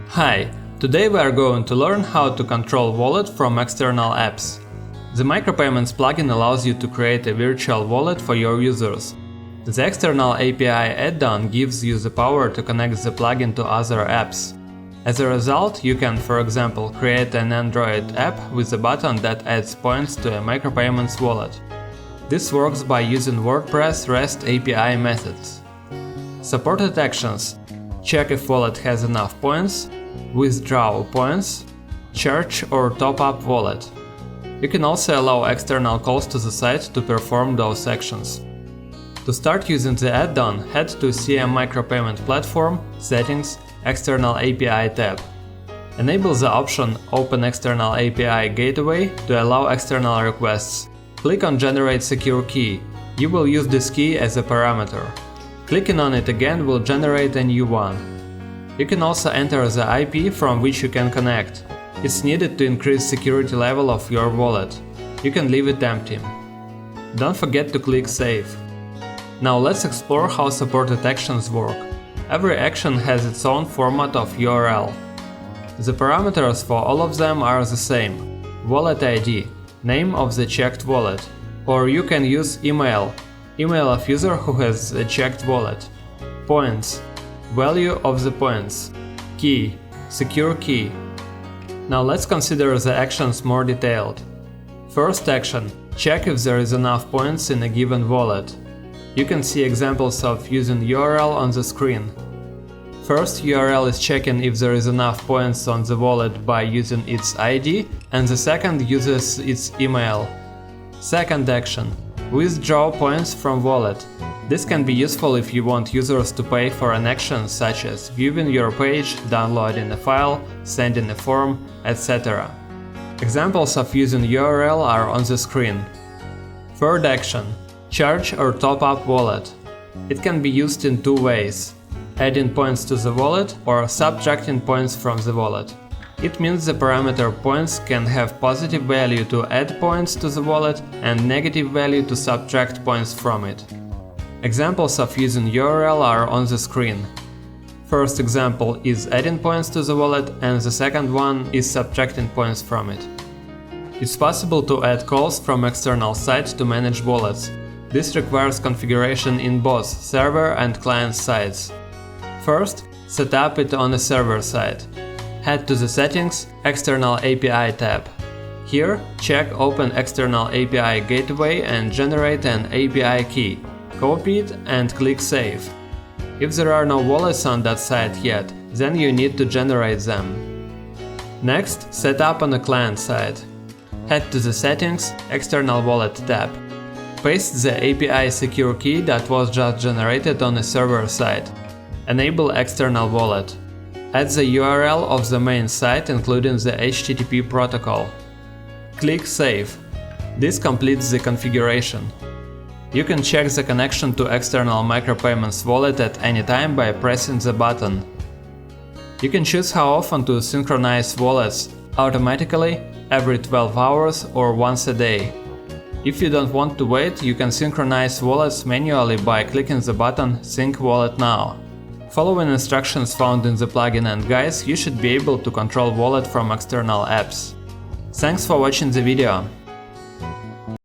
Hi, today we are going to learn how to control wallet from external apps. The MicroPayments plugin allows you to create a virtual wallet for your users. The External API add-on gives you the power to connect the plugin to other apps. As a result, you can, for example, create an Android app with a button that adds points to a micropayments wallet. This works by using WordPress REST API methods. Supported actions: check if wallet has enough points, withdraw points, charge or top up wallet. You can also allow external calls to the site to perform those actions. To start using the add-on, head to CM MicroPayments Platform, Settings, External API tab. Enable the option Open External API Gateway to allow external requests. Click on Generate Secure Key. You will use this key as a parameter. Clicking on it again will generate a new one. You can also enter the IP from which you can connect. It's needed to increase security level of your wallet. You can leave it empty. Don't forget to click Save. Now let's explore how supported actions work. Every action has its own format of URL. The parameters for all of them are the same: wallet ID, name of the checked wallet, or you can use email of user who has a checked wallet, points, value of the points, key, secure key. Now let's consider the actions more detailed. First action: check if there is enough points in a given wallet. You can see examples of using URL on the screen. First URL is checking if there is enough points on the wallet by using its ID, and the second uses its email. Second action: withdraw points from wallet. This can be useful if you want users to pay for an action such as viewing your page, downloading a file, sending a form, etc. Examples of using URL are on the screen. Third action: charge or top up wallet. It can be used in two ways: adding points to the wallet or subtracting points from the wallet. It means the parameter points can have positive value to add points to the wallet and negative value to subtract points from it. Examples of using URL are on the screen. First example is adding points to the wallet, and the second one is subtracting points from it. It's possible to add calls from external sites to manage wallets. This requires configuration in both server and client sides. First, set up it on a server side. Head to the Settings, External API tab. Here, check Open External API Gateway and generate an API key. Copy it and click Save. If there are no wallets on that site yet, then you need to generate them. Next, set up on the client side. Head to the Settings, External Wallet tab. Paste the API secure key that was just generated on the server side. Enable External Wallet. Add the URL of the main site including the HTTP protocol. Click Save. This completes the configuration. You can check the connection to external micropayments wallet at any time by pressing the button. You can choose how often to synchronize wallets: automatically, every 12 hours, or once a day. If you don't want to wait, you can synchronize wallets manually by clicking the button Sync Wallet Now. Following instructions found in the plugin and guides, you should be able to control wallet from external apps. Thanks for watching the video.